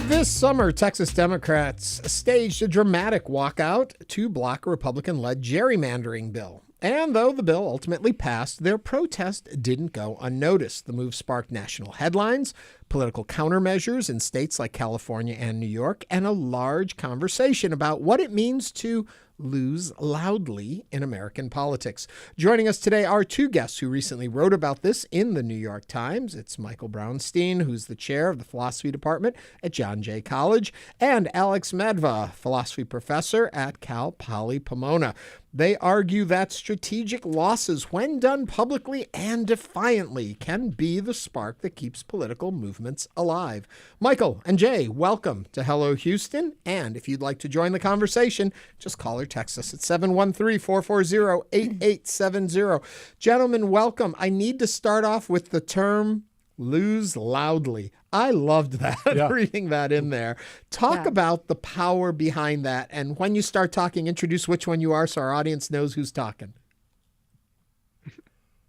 This summer, Texas Democrats staged a dramatic walkout to block a Republican-led gerrymandering bill. And though the bill ultimately passed, their protest didn't go unnoticed. The move sparked national headlines, political countermeasures in states like California and New York, and a large conversation about what it means to lose loudly in American politics. Joining us today are two guests who recently wrote about this in the New York Times. It's Michael Brownstein, who's the chair of the philosophy department at John Jay College, and Alex Madva, philosophy professor at Cal Poly Pomona. They argue that strategic losses, when done publicly and defiantly, can be the spark that keeps political movements alive. Michael and Jay, welcome to Hello Houston. And if you'd like to join the conversation, just call or text us at 713-440-8870. Gentlemen, welcome. I need to start off with the term lose loudly. I loved that, reading that in there. Talk about the power behind that. And when you start talking, introduce which one you are so our audience knows who's talking.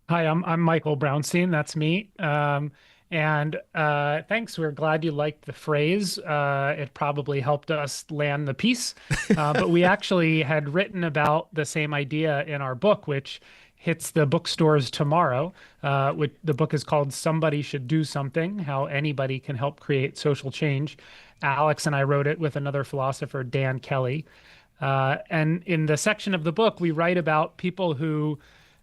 Hi, I'm Michael Brownstein. That's me. Thanks. We're glad you liked the phrase. It probably helped us land the piece. But we actually had written about the same idea in our book, which hits the bookstores tomorrow. The book is called Somebody Should Do Something, How Anybody Can Help Create Social Change. Alex and I wrote it with another philosopher, Dan Kelly. And in the section of the book, we write about people who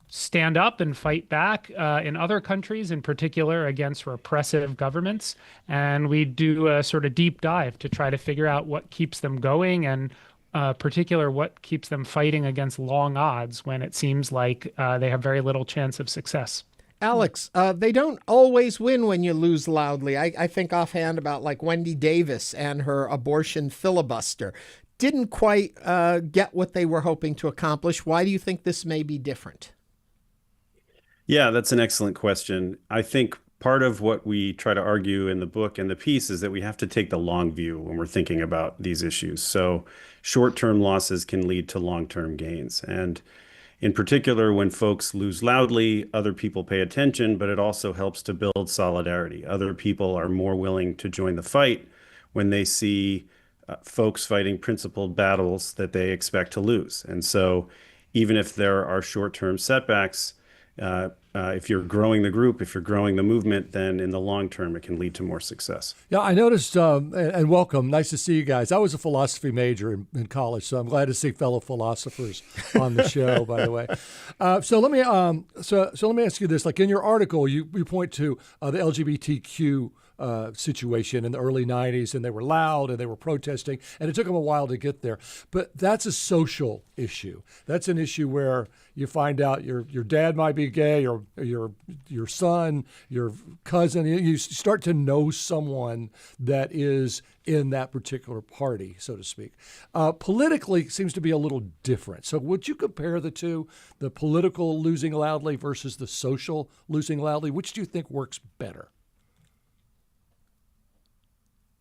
stand up and fight back in other countries, in particular against repressive governments. And we do a sort of deep dive to try to figure out what keeps them going and particular what keeps them fighting against long odds when it seems like they have very little chance of success. Alex, they don't always win when you lose loudly. I think offhand about like Wendy Davis and her abortion filibuster. Didn't quite get what they were hoping to accomplish. Why do you think this may be different? Yeah, that's an excellent question. I think part of what we try to argue in the book and the piece is that we have to take the long view when we're thinking about these issues. So short-term losses can lead to long-term gains. And in particular, when folks lose loudly, other people pay attention, but it also helps to build solidarity. Other people are more willing to join the fight when they see folks fighting principled battles that they expect to lose. And so even if there are short-term setbacks, if you're growing the group, if you're growing the movement, then in the long term, it can lead to more success. Yeah, I noticed, and welcome. Nice to see you guys. I was a philosophy major in college, so I'm glad to see fellow philosophers on the show, by the way. So let me ask you this. Like in your article, you point to the LGBTQ situation in the early 90s, and they were loud and they were protesting, and it took them a while to get there. But that's a social issue. That's an issue where you find out your dad might be gay, or your son, your cousin. You start to know someone that is in that particular party, so to speak. Politically, it seems to be a little different. So would you compare the two, the political losing loudly versus the social losing loudly? Which do you think works better?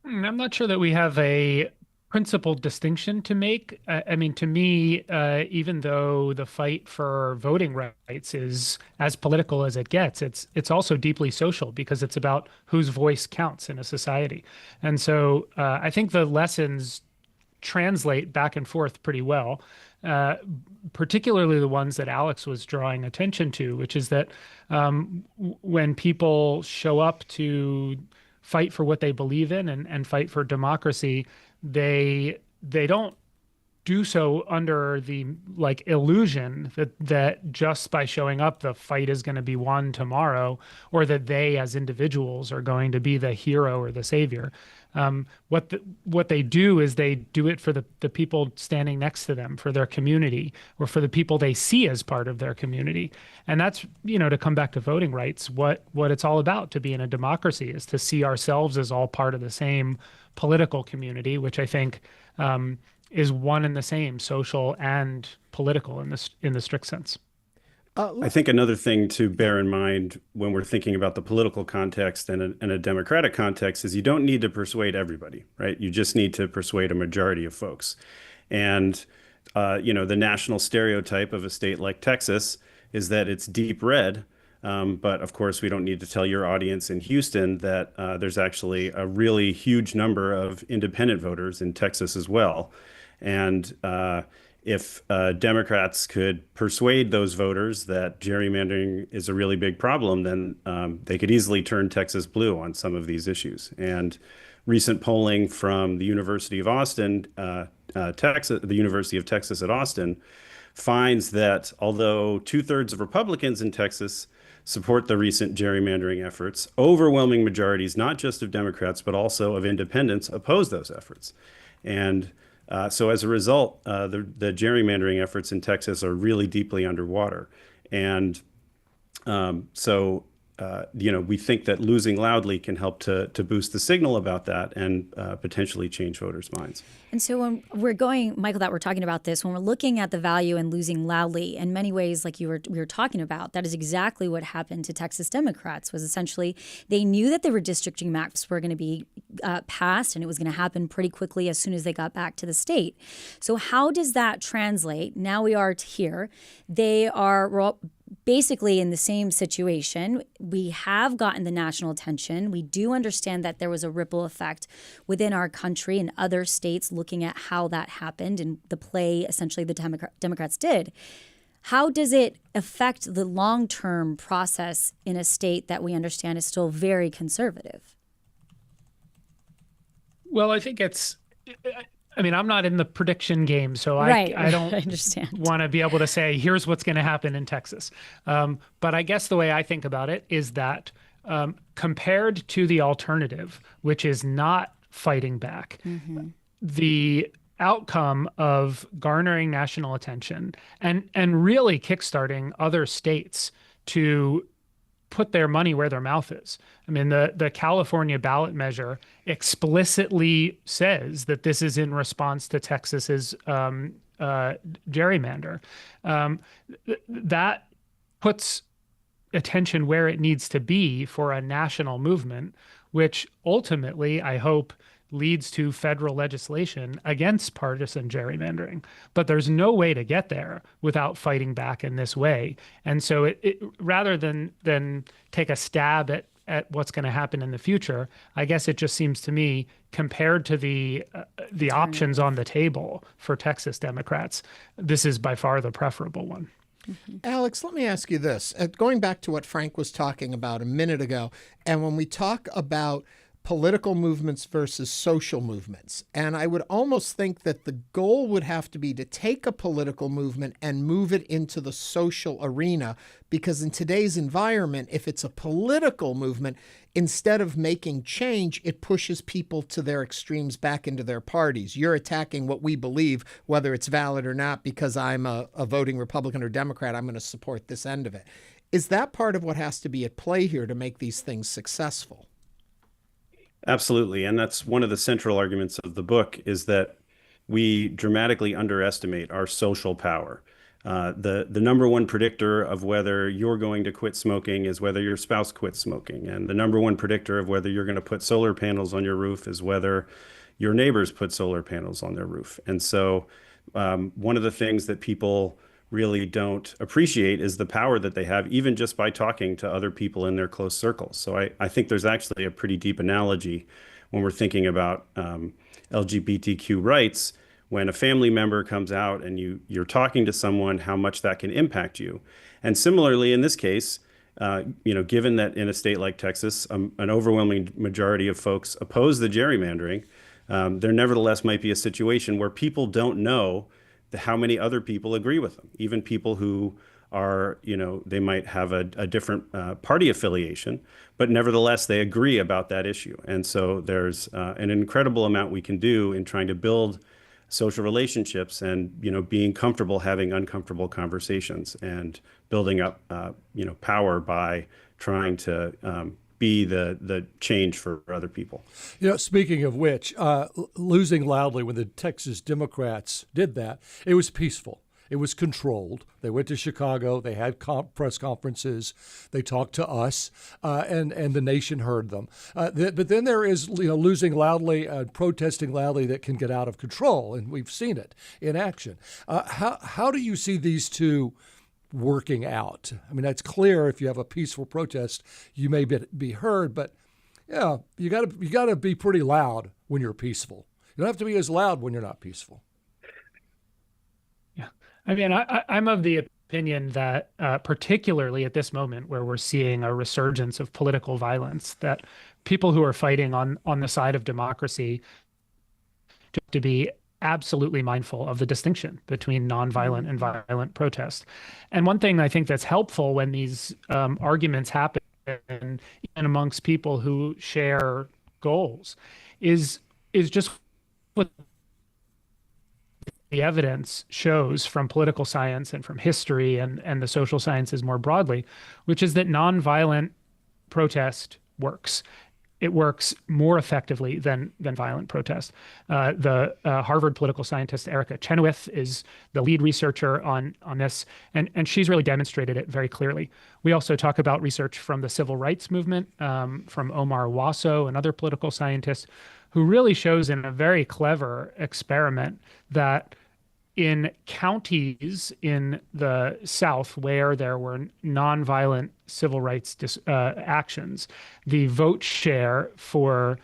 I'm not sure that we have a principled distinction to make. I mean, to me, even though the fight for voting rights is as political as it gets, it's also deeply social because it's about whose voice counts in a society. And so I think the lessons translate back and forth pretty well, particularly the ones that Alex was drawing attention to, which is that when people show up to fight for what they believe in and fight for democracy, they don't do so under the illusion that just by showing up the fight is going to be won tomorrow, or that they as individuals are going to be the hero or the savior. What they do is they do it for the people standing next to them, for their community, or for the people they see as part of their community. And that's, to come back to voting rights, what it's all about to be in a democracy is to see ourselves as all part of the same political community, which I think is one and the same, social and political in the strict sense. I think another thing to bear in mind when we're thinking about the political context and a democratic context is you don't need to persuade everybody, right? You just need to persuade a majority of folks. And, the national stereotype of a state like Texas is that it's deep red, But of course, we don't need to tell your audience in Houston that there's actually a really huge number of independent voters in Texas as well. And if Democrats could persuade those voters that gerrymandering is a really big problem, then they could easily turn Texas blue on some of these issues. And recent polling from the University of Austin, Texas, the University of Texas at Austin, finds that although 2/3 of Republicans in Texas support the recent gerrymandering efforts, overwhelming majorities, not just of Democrats, but also of independents, oppose those efforts. And so as a result, the gerrymandering efforts in Texas are really deeply underwater. And we think that losing loudly can help to boost the signal about that and potentially change voters' minds. And so when we're going, Michael, that we're talking about this, when we're looking at the value in losing loudly, in many ways, like we were talking about, that is exactly what happened to Texas Democrats. Was essentially they knew that the redistricting maps were going to be passed, and it was going to happen pretty quickly as soon as they got back to the state. So how does that translate? Now we are here. We're all basically in the same situation. We have gotten the national attention. We do understand that there was a ripple effect within our country and other states looking at how that happened and the play essentially the Democrats did. How does it affect the long-term process in a state that we understand is still very conservative? Well, I think I'm not in the prediction game, so right. I don't I understand. want to be able to say, here's what's going to happen in Texas. But I guess the way I think about it is that compared to the alternative, which is not fighting back, the outcome of garnering national attention and really kickstarting other states to put their money where their mouth is. I mean, the California ballot measure explicitly says that this is in response to Texas's gerrymander. That puts attention where it needs to be for a national movement, which ultimately, I hope, leads to federal legislation against partisan gerrymandering. But there's no way to get there without fighting back in this way. And so it rather than take a stab at what's going to happen in the future, I guess it just seems to me, compared to the options on the table for Texas Democrats, this is by far the preferable one. Alex, let me ask you this. Going back to what Frank was talking about a minute ago, and when we talk about political movements versus social movements. And I would almost think that the goal would have to be to take a political movement and move it into the social arena, because in today's environment, if it's a political movement, instead of making change, it pushes people to their extremes back into their parties. You're attacking what we believe, whether it's valid or not, because I'm a voting Republican or Democrat, I'm going to support this end of it. Is that part of what has to be at play here to make these things successful? Absolutely. And that's one of the central arguments of the book, is that we dramatically underestimate our social power. The number one predictor of whether you're going to quit smoking is whether your spouse quits smoking. And the number one predictor of whether you're going to put solar panels on your roof is whether your neighbors put solar panels on their roof. And so one of the things that people really don't appreciate is the power that they have, even just by talking to other people in their close circles. So I think there's actually a pretty deep analogy when we're thinking about LGBTQ rights. When a family member comes out and you're talking to someone, how much that can impact you. And similarly, in this case, given that in a state like Texas, an overwhelming majority of folks oppose the gerrymandering, there nevertheless might be a situation where people don't know how many other people agree with them, even people who are, they might have a different party affiliation, but nevertheless, they agree about that issue. And so there's an incredible amount we can do in trying to build social relationships and, being comfortable having uncomfortable conversations and building up, power by trying to be the change for other people. Speaking of which, losing loudly when the Texas Democrats did that, it was peaceful. It was controlled. They went to Chicago. They had press conferences. They talked to us, and the nation heard them. But then there is losing loudly, protesting loudly that can get out of control, and we've seen it in action. How do you see these two working out? I mean, that's clear. If you have a peaceful protest, you may be heard, but yeah, you got to be pretty loud when you're peaceful. You don't have to be as loud when you're not peaceful. Yeah, I mean, I'm of the opinion that particularly at this moment where we're seeing a resurgence of political violence, that people who are fighting on the side of democracy to be absolutely mindful of the distinction between nonviolent and violent protest. And one thing I think that's helpful when these arguments happen, even amongst people who share goals, is just what the evidence shows from political science and from history and the social sciences more broadly, which is that nonviolent protest works. It works more effectively than violent protest. The Harvard political scientist Erica Chenoweth is the lead researcher on this, and she's really demonstrated it very clearly. We also talk about research from the civil rights movement, from Omar Wasso, another political scientist, who really shows in a very clever experiment that in counties in the South where there were nonviolent civil rights actions, the vote share for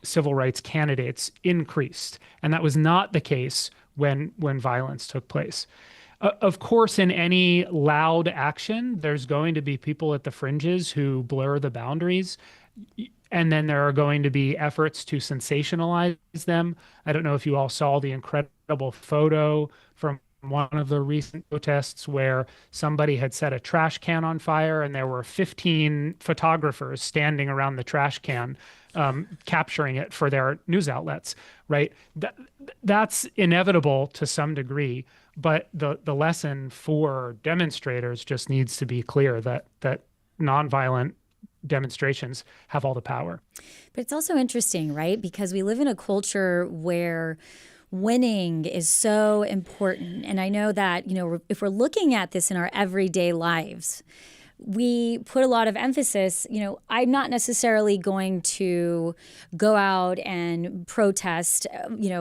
civil rights candidates increased. And that was not the case when violence took place. Of course, in any loud action, there's going to be people at the fringes who blur the boundaries. And then there are going to be efforts to sensationalize them. I don't know if you all saw the incredible photo from one of the recent protests where somebody had set a trash can on fire and there were 15 photographers standing around the trash can capturing it for their news outlets, right? That's inevitable to some degree, but the lesson for demonstrators just needs to be clear that nonviolent demonstrations have all the power. But it's also interesting, right? Because we live in a culture where winning is so important. And I know that, if we're looking at this in our everyday lives, we put a lot of emphasis, I'm not necessarily going to go out and protest,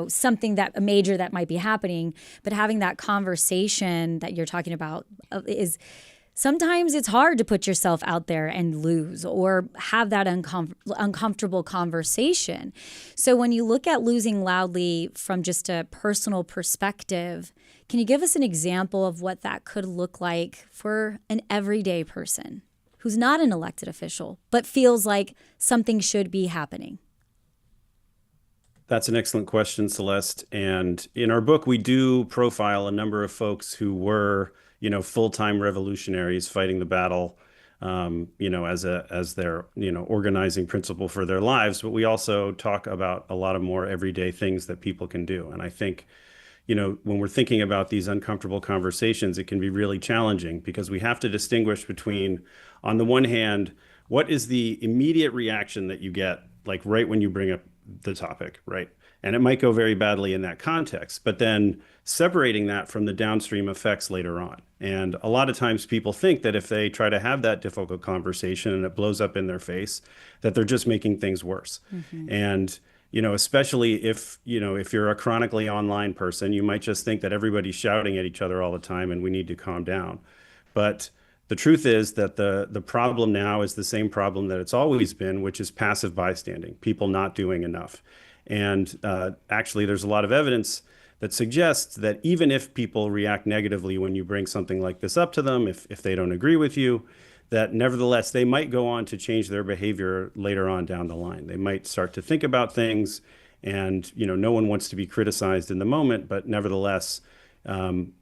something that a major that might be happening, but having that conversation that you're talking about is sometimes it's hard to put yourself out there and lose or have that uncomfortable conversation. So when you look at losing loudly from just a personal perspective, can you give us an example of what that could look like for an everyday person who's not an elected official, but feels like something should be happening? That's an excellent question, Celeste. And in our book, we do profile a number of folks who were full-time revolutionaries fighting the battle, as their, organizing principle for their lives. But we also talk about a lot of more everyday things that people can do. And I think, when we're thinking about these uncomfortable conversations, it can be really challenging because we have to distinguish between, on the one hand, what is the immediate reaction that you get, like right when you bring up the topic, right? And it might go very badly in that context, but then separating that from the downstream effects later on. And a lot of times people think that if they try to have that difficult conversation and it blows up in their face, that they're just making things worse. Mm-hmm. And, especially if you're a chronically online person, you might just think that everybody's shouting at each other all the time and we need to calm down. But the truth is that the problem now is the same problem that it's always been, which is passive bystanding, people not doing enough. And actually, there's a lot of evidence that suggests that even if people react negatively when you bring something like this up to them, if they don't agree with you, that nevertheless, they might go on to change their behavior later on down the line. They might start to think about things and, no one wants to be criticized in the moment, but nevertheless, to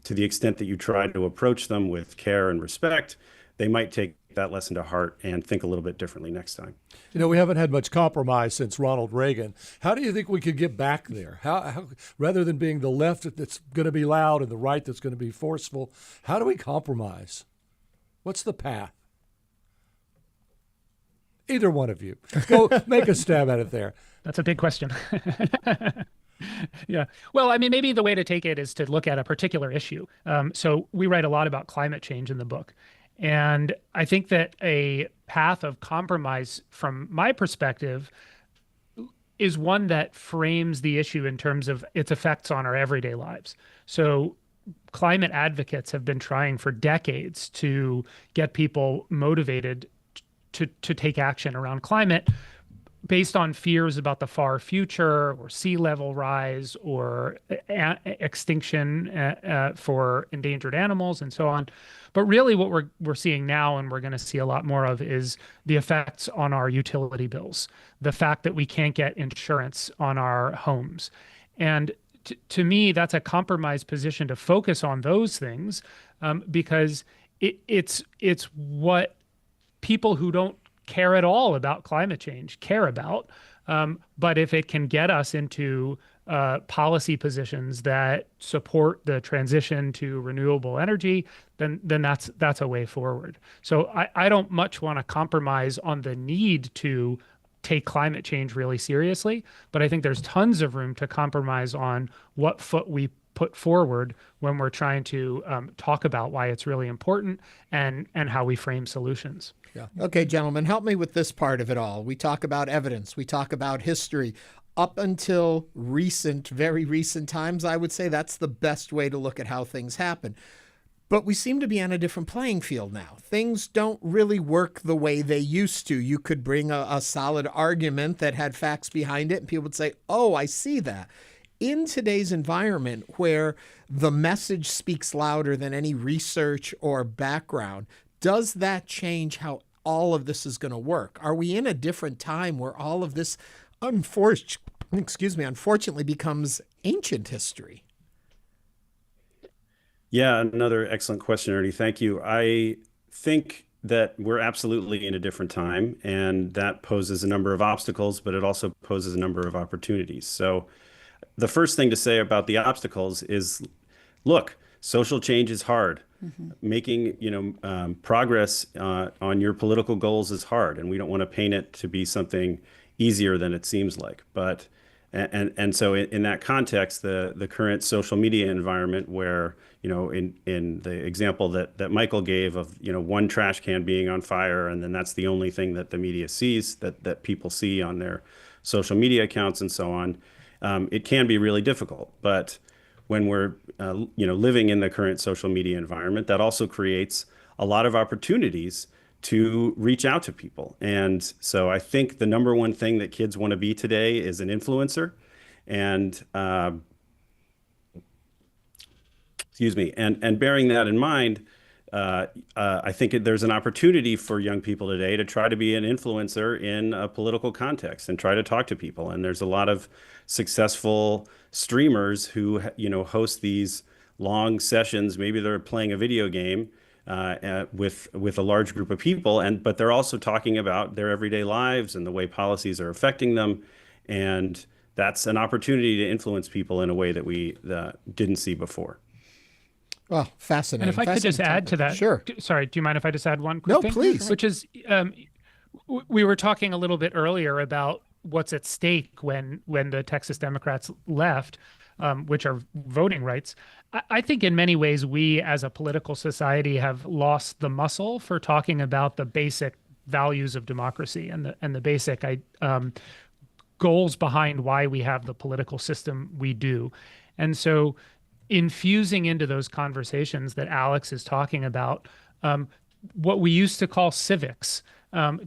the extent that you try to approach them with care and respect, they might take that lesson to heart and think a little bit differently next time. We haven't had much compromise since Ronald Reagan. How do you think we could get back there? How rather than being the left that's going to be loud and the right that's going to be forceful, how do we compromise? What's the path? Either one of you. Go make a stab at it there. That's a big question. Yeah. Well, I mean, maybe the way to take it is to look at a particular issue. So we write a lot about climate change in the book. And I think that a path of compromise, from my perspective, is one that frames the issue in terms of its effects on our everyday lives. So climate advocates have been trying for decades to get people motivated to take action around climate based on fears about the far future or sea level rise or extinction for endangered animals and so on. But really what we're seeing now, and we're going to see a lot more of, is the effects on our utility bills, the fact that we can't get insurance on our homes. And to me, that's a compromised position to focus on those things, because it's what people who don't care at all about climate change care about. But if it can get us into policy positions that support the transition to renewable energy, then that's a way forward. So I don't much want to compromise on the need to take climate change really seriously, but I think there's tons of room to compromise on what foot we put forward when we're trying to talk about why it's really important and how we frame solutions. Yeah. Okay, gentlemen, help me with this part of it all. We talk about evidence. We talk about history. Up until very recent times, I would say that's the best way to look at how things happen. But we seem to be on a different playing field now. Things don't really work the way they used to. You could bring a solid argument that had facts behind it, and people would say, oh, I see that. In today's environment where the message speaks louder than any research or background, does that change how all of this is going to work? Are we in a different time where all of this unfortunately becomes ancient history? Yeah, another excellent question, Ernie. Thank you. I think that we're absolutely in a different time, and that poses a number of obstacles, but it also poses a number of opportunities. So the first thing to say about the obstacles is, look, social change is hard. Mm-hmm. Making progress on your political goals is hard, and we don't want to paint it to be something easier than it seems like. But and so in that context, the current social media environment, where in the example that Michael gave of one trash can being on fire, and then that's the only thing that the media sees, that people see on their social media accounts and so on, it can be really difficult. But when we're living in the current social media environment, that also creates a lot of opportunities to reach out to people. And so I think the number one thing that kids want to be today is an influencer. And and bearing that in mind, I think there's an opportunity for young people today to try to be an influencer in a political context and try to talk to people. And there's a lot of successful streamers who host these long sessions. Maybe they're playing a video game with a large group of people, but they're also talking about their everyday lives and the way policies are affecting them. And that's an opportunity to influence people in a way that we didn't see before. Well, fascinating. And if I could just add to that. Sure. Sorry, do you mind if I just add one quick thing? No, please. Which is, we were talking a little bit earlier about what's at stake when the Texas Democrats left, which are voting rights. I think in many ways we as a political society have lost the muscle for talking about the basic values of democracy and the basic goals behind why we have the political system we do. And so infusing into those conversations that Alex is talking about, what we used to call civics,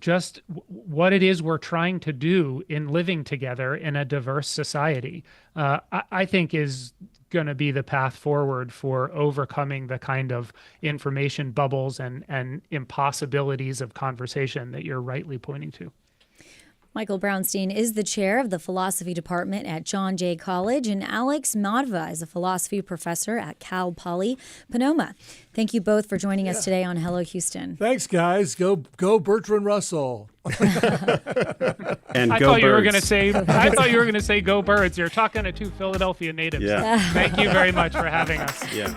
just what it is we're trying to do in living together in a diverse society, I think is going to be the path forward for overcoming the kind of information bubbles and impossibilities of conversation that you're rightly pointing to. Michael Brownstein is the chair of the philosophy department at John Jay College, and Alex Madva is a philosophy professor at Cal Poly Pomona. Thank you both for joining us today on Hello Houston. Thanks, guys. Go Bertrand Russell. And I go thought you were Birds. going to say. I thought you were going to say "Go Birds." You're talking to two Philadelphia natives. Yeah. Thank you very much for having us. Yeah.